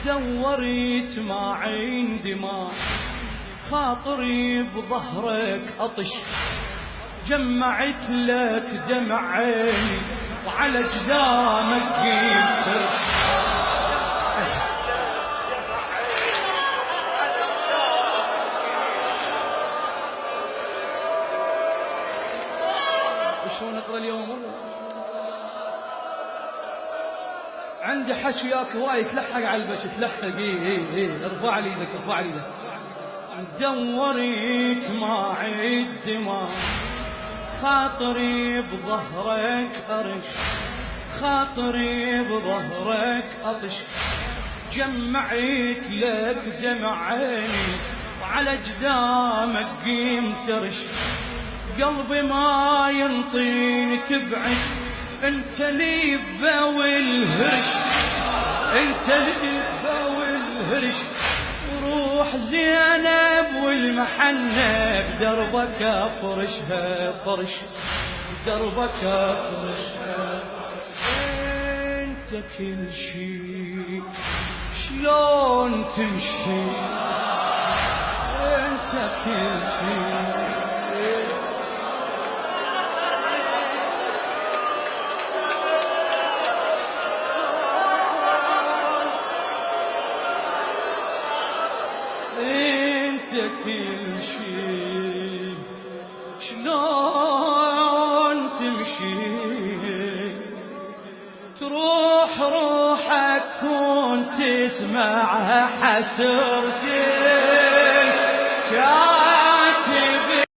دوريت ما عندي ما خاطري بظهرك أطش، جمعت لك دمع عيني وعلى جدامك قيمت ترش. شلون نقرا اليوم؟ عندي حشو ياك هواي، تلحق على البش تلحق. اي ارفع لي ايدك، ارفع لي ايدك. دوريت ما عندي ما خاطري بظهرك أرش، خاطري بظهرك أطش، جمعت لك دمع عيني وعلى جدامك قيم ترش. قلبي ما ينطيني تبعد، انت ليبة والهرش، انت ليبة والهرش. وروح زينب والمحنة بدربك افرشها فرش، بدربك افرشها. انت كل شي شلون تمشي، انت كل شي. كل شي شلون تمشي، تروح روحك كون تسمعها حسرتك يا